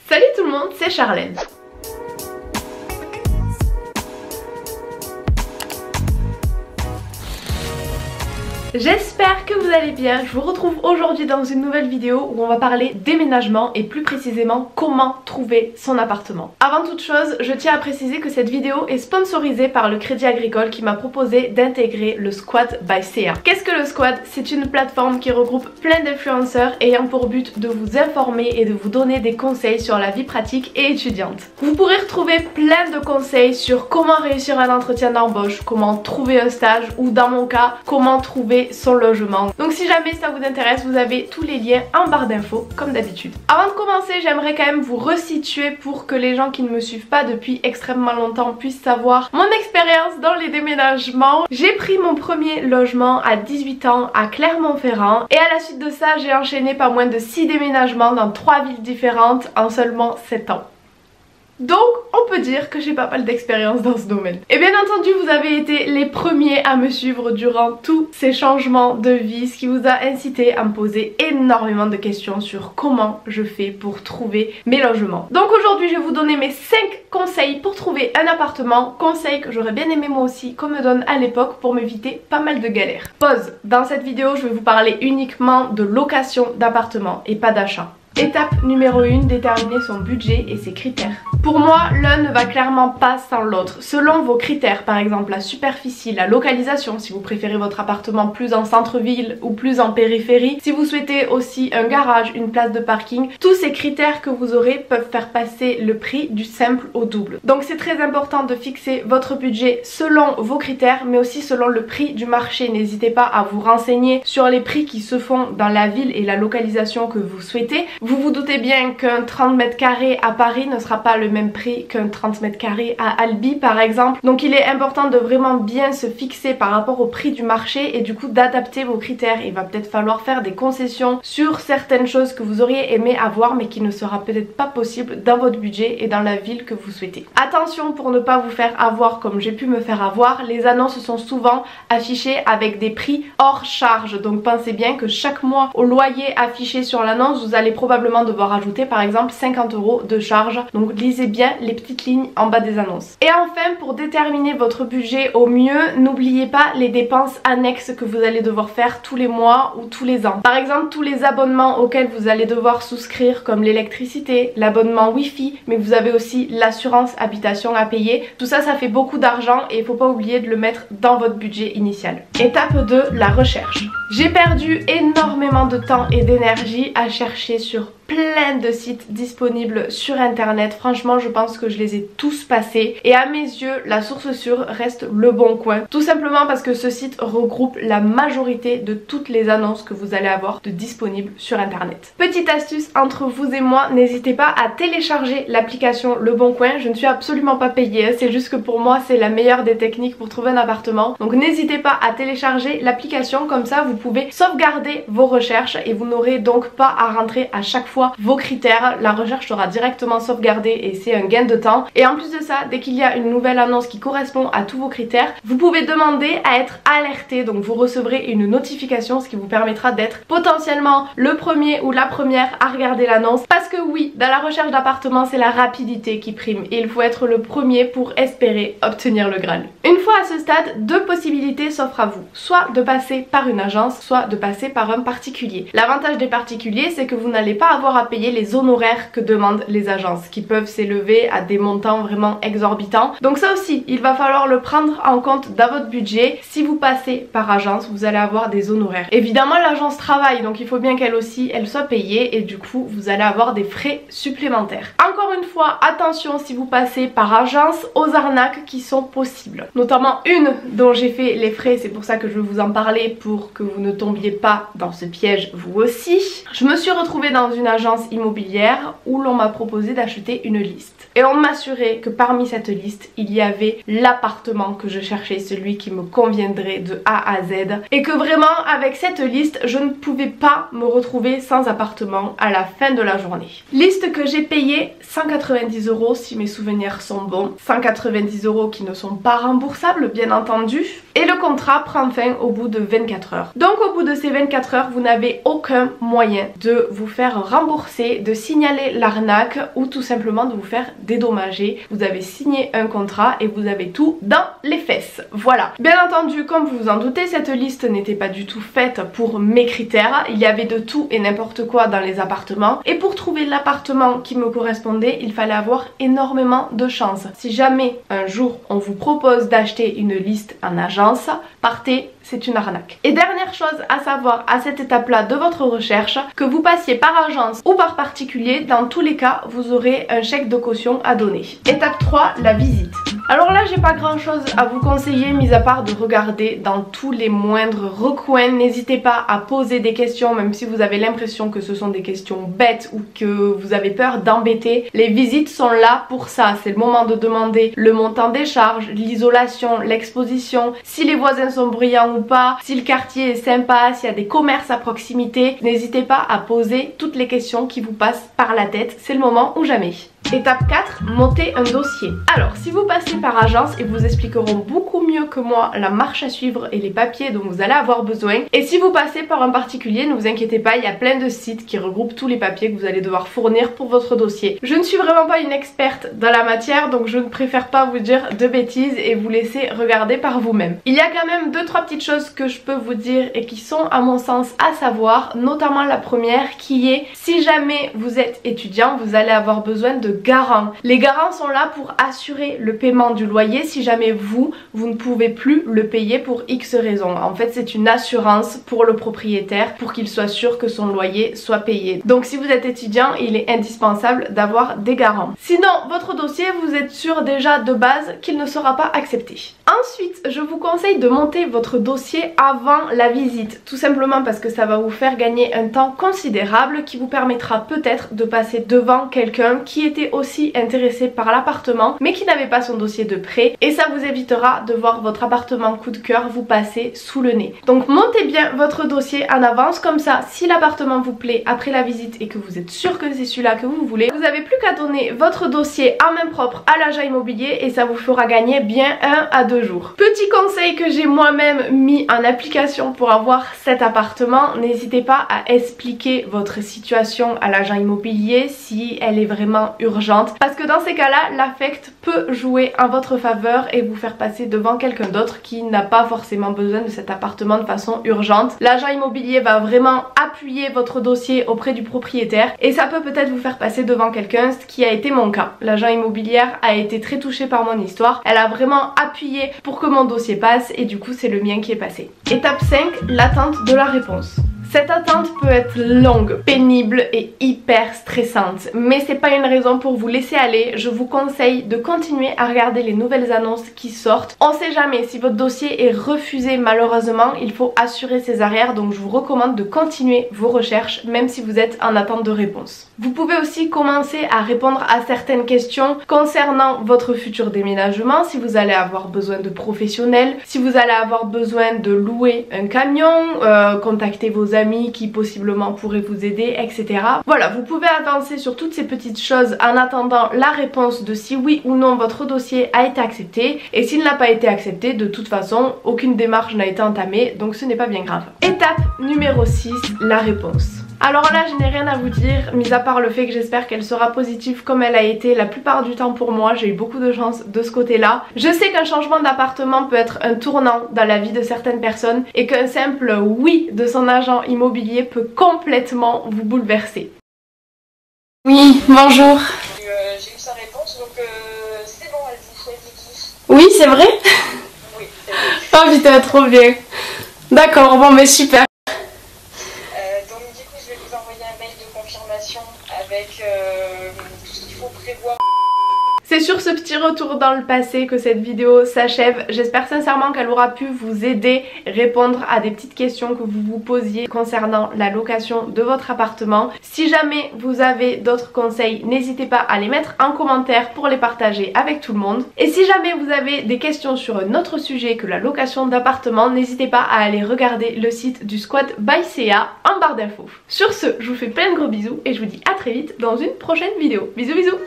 Salut tout le monde, c'est Charlène. J'espère que vous allez bien. Je vous retrouve aujourd'hui dans une nouvelle vidéo où on va parler déménagement et plus précisément comment trouver son appartement. Avant toute chose, je tiens à préciser que cette vidéo est sponsorisée par le Crédit Agricole qui m'a proposé d'intégrer le Squad by CA. Qu'est-ce que le Squad? C'est une plateforme qui regroupe plein d'influenceurs ayant pour but de vous informer et de vous donner des conseils sur la vie pratique et étudiante. Vous pourrez retrouver plein de conseils sur comment réussir un entretien d'embauche, comment trouver un stage ou dans mon cas, comment trouver son logement. Donc si jamais ça vous intéresse, vous avez tous les liens en barre d'infos comme d'habitude. Avant de commencer, j'aimerais quand même vous resituer pour que les gens qui ne me suivent pas depuis extrêmement longtemps puissent savoir mon expérience dans les déménagements. J'ai pris mon premier logement à 18 ans à Clermont-Ferrand et à la suite de ça, j'ai enchaîné pas moins de 6 déménagements dans 3 villes différentes en seulement 7 ans. Donc on peut dire que j'ai pas mal d'expérience dans ce domaine. Et bien entendu vous avez été les premiers à me suivre durant tous ces changements de vie, ce qui vous a incité à me poser énormément de questions sur comment je fais pour trouver mes logements. Donc aujourd'hui je vais vous donner mes 5 conseils pour trouver un appartement, conseils que j'aurais bien aimé moi aussi qu'on me donne à l'époque pour m'éviter pas mal de galères. Pause, dans cette vidéo je vais vous parler uniquement de location d'appartement et pas d'achat. Étape numéro 1, déterminer son budget et ses critères. Pour moi, l'un ne va clairement pas sans l'autre. Selon vos critères, par exemple la superficie, la localisation, si vous préférez votre appartement plus en centre-ville ou plus en périphérie, si vous souhaitez aussi un garage, une place de parking, tous ces critères que vous aurez peuvent faire passer le prix du simple au double. Donc c'est très important de fixer votre budget selon vos critères, mais aussi selon le prix du marché. N'hésitez pas à vous renseigner sur les prix qui se font dans la ville et la localisation que vous souhaitez. Vous vous doutez bien qu'un 30 mètres carrés à Paris ne sera pas le même prix qu'un 30 mètres carrés à Albi par exemple. Donc il est important de vraiment bien se fixer par rapport au prix du marché et du coup d'adapter vos critères. Il va peut-être falloir faire des concessions sur certaines choses que vous auriez aimé avoir mais qui ne sera peut-être pas possible dans votre budget et dans la ville que vous souhaitez. Attention pour ne pas vous faire avoir comme j'ai pu me faire avoir, les annonces sont souvent affichées avec des prix hors charge. Donc pensez bien que chaque mois au loyer affiché sur l'annonce, vous allez probablement devoir ajouter par exemple 50 € de charge. Donc lisez bien les petites lignes en bas des annonces. Et enfin, pour déterminer votre budget au mieux, n'oubliez pas les dépenses annexes que vous allez devoir faire tous les mois ou tous les ans. Par exemple, tous les abonnements auxquels vous allez devoir souscrire comme l'électricité, l'abonnement Wi-Fi, mais vous avez aussi l'assurance habitation à payer. Tout ça, ça fait beaucoup d'argent et il ne faut pas oublier de le mettre dans votre budget initial. Étape 2, la recherche. J'ai perdu énormément de temps et d'énergie à chercher sur plein de sites disponibles sur internet. Franchement je pense que je les ai tous passés et à mes yeux la source sûre reste Le Bon Coin, tout simplement parce que ce site regroupe la majorité de toutes les annonces que vous allez avoir de disponibles sur internet. Petite astuce entre vous et moi, n'hésitez pas à télécharger l'application Le Bon Coin. Je ne suis absolument pas payée, c'est juste que pour moi c'est la meilleure des techniques pour trouver un appartement. Donc n'hésitez pas à télécharger l'application, comme ça vous pouvez sauvegarder vos recherches et vous n'aurez donc pas à rentrer à chaque fois vos critères. La recherche sera directement sauvegardée et c'est un gain de temps. Et en plus de ça, dès qu'il y a une nouvelle annonce qui correspond à tous vos critères, vous pouvez demander à être alerté. Donc vous recevrez une notification, ce qui vous permettra d'être potentiellement le premier ou la première à regarder l'annonce. Parce que oui, dans la recherche d'appartement, c'est la rapidité qui prime et il faut être le premier pour espérer obtenir le Graal. Une fois à ce stade, 2 possibilités s'offrent à vous. Soit de passer par une agence, soit de passer par un particulier. L'avantage des particuliers, c'est que vous n'allez pas avoir à payer les honoraires que demandent les agences, qui peuvent s'élever à des montants vraiment exorbitants. Donc ça aussi, il va falloir le prendre en compte dans votre budget. Si vous passez par agence, vous allez avoir des honoraires. Évidemment, l'agence travaille, donc il faut bien qu'elle aussi, elle soit payée et du coup, vous allez avoir des frais supplémentaires. Encore une fois, attention si vous passez par agence aux arnaques qui sont possibles. Notamment une dont j'ai fait les frais, c'est pour ça que je vais vous en parler pour que vous ne tombiez pas dans ce piège vous aussi. Je me suis retrouvée dans une agence immobilière où l'on m'a proposé d'acheter une liste. Et on m'assurait que parmi cette liste, il y avait l'appartement que je cherchais, celui qui me conviendrait de A à Z. Et que vraiment, avec cette liste, je ne pouvais pas me retrouver sans appartement à la fin de la journée. Liste que j'ai payée 190 € si mes souvenirs sont bons. 190 € qui ne sont pas remboursables, bien entendu. et le contrat prend fin au bout de 24 heures. Donc au bout de ces 24 heures, vous n'avez aucun moyen de vous faire rembourser, de signaler l'arnaque ou tout simplement de vous faire dédommager. Vous avez signé un contrat et vous avez tout dans les fesses. Voilà. Bien entendu, comme vous vous en doutez, cette liste n'était pas du tout faite pour mes critères. Il y avait de tout et n'importe quoi dans les appartements. Et pour trouver l'appartement qui me correspondait, il fallait avoir énormément de chance. Si jamais un jour on vous propose d'acheter une liste en agence, partez, c'est une arnaque. Et dernière chose à savoir à cette étape-là de votre recherche, que vous passiez par agence ou par particulier, dans tous les cas, vous aurez un chèque de caution à donner. Étape 3, la visite. Alors là, j'ai pas grand chose à vous conseiller, mis à part de regarder dans tous les moindres recoins. N'hésitez pas à poser des questions, même si vous avez l'impression que ce sont des questions bêtes ou que vous avez peur d'embêter. Les visites sont là pour ça. C'est le moment de demander le montant des charges, l'isolation, l'exposition, si les voisins sont bruyants ou pas, si le quartier est sympa, s'il y a des commerces à proximité. N'hésitez pas à poser toutes les questions qui vous passent par la tête. C'est le moment ou jamais. Étape 4, monter un dossier. Alors, si vous passez par agence, ils vous expliqueront beaucoup mieux que moi la marche à suivre et les papiers dont vous allez avoir besoin. Et si vous passez par un particulier, ne vous inquiétez pas, il y a plein de sites qui regroupent tous les papiers que vous allez devoir fournir pour votre dossier. Je ne suis vraiment pas une experte dans la matière, donc je ne préfère pas vous dire de bêtises et vous laisser regarder par vous-même. Il y a quand même 2-3 petites choses que je peux vous dire et qui sont à mon sens à savoir, notamment la première qui est, si jamais vous êtes étudiant, vous allez avoir besoin de garants. Les garants sont là pour assurer le paiement du loyer si jamais vous ne pouvez plus le payer pour X raisons. En fait, c'est une assurance pour le propriétaire pour qu'il soit sûr que son loyer soit payé. Donc si vous êtes étudiant, il est indispensable d'avoir des garants. Sinon, votre dossier, vous êtes sûr déjà de base qu'il ne sera pas accepté. Ensuite, je vous conseille de monter votre dossier avant la visite, tout simplement parce que ça va vous faire gagner un temps considérable qui vous permettra peut-être de passer devant quelqu'un qui était aussi intéressé par l'appartement mais qui n'avait pas son dossier de prêt, et ça vous évitera de voir votre appartement coup de cœur vous passer sous le nez. Donc montez bien votre dossier en avance, comme ça si l'appartement vous plaît après la visite et que vous êtes sûr que c'est celui-là que vous voulez, vous n'avez plus qu'à donner votre dossier en main propre à l'agent immobilier et ça vous fera gagner bien 1 à 2 jours. Petit conseil que j'ai moi-même mis en application pour avoir cet appartement, n'hésitez pas à expliquer votre situation à l'agent immobilier si elle est vraiment urgente, parce que dans ces cas-là, l'affect peut jouer en votre faveur et vous faire passer devant quelqu'un d'autre qui n'a pas forcément besoin de cet appartement de façon urgente. L'agent immobilier va vraiment appuyer votre dossier auprès du propriétaire et ça peut peut-être vous faire passer devant quelqu'un, ce qui a été mon cas. L'agent immobilière a été très touchée par mon histoire, elle a vraiment appuyé pour que mon dossier passe et du coup c'est le mien qui est passé. Étape 5, l'attente de la réponse. Cette attente peut être longue, pénible et hyper stressante, mais c'est pas une raison pour vous laisser aller. Je vous conseille de continuer à regarder les nouvelles annonces qui sortent. On sait jamais, si votre dossier est refusé malheureusement, il faut assurer ses arrières, donc je vous recommande de continuer vos recherches même si vous êtes en attente de réponse. Vous pouvez aussi commencer à répondre à certaines questions concernant votre futur déménagement, si vous allez avoir besoin de professionnels, si vous allez avoir besoin de louer un camion, contacter vos amis qui possiblement pourraient vous aider, etc. Voilà, vous pouvez avancer sur toutes ces petites choses en attendant la réponse de si oui ou non votre dossier a été accepté, et s'il n'a pas été accepté, de toute façon aucune démarche n'a été entamée, donc ce n'est pas bien grave. Étape numéro 6, la réponse. Alors là, je n'ai rien à vous dire, mis à part le fait que j'espère qu'elle sera positive comme elle a été la plupart du temps pour moi. J'ai eu beaucoup de chance de ce côté-là. Je sais qu'un changement d'appartement peut être un tournant dans la vie de certaines personnes et qu'un simple oui de son agent immobilier peut complètement vous bouleverser. Oui, bonjour. J'ai eu sa réponse, donc c'est bon, elle vous choisit qui? Oui, c'est vrai? Oui, c'est vrai. Oh putain, trop bien. D'accord, bon mais super. Donc du coup, je vais vous envoyer un mail de confirmation avec tout ce qu'il faut prévoir. C'est sur ce petit retour dans le passé que cette vidéo s'achève. J'espère sincèrement qu'elle aura pu vous aider, répondre à des petites questions que vous vous posiez concernant la location de votre appartement. Si jamais vous avez d'autres conseils, n'hésitez pas à les mettre en commentaire pour les partager avec tout le monde. Et si jamais vous avez des questions sur un autre sujet que la location d'appartement, n'hésitez pas à aller regarder le site du Squat by CA en barre d'infos. Sur ce, je vous fais plein de gros bisous et je vous dis à très vite dans une prochaine vidéo. Bisous bisous.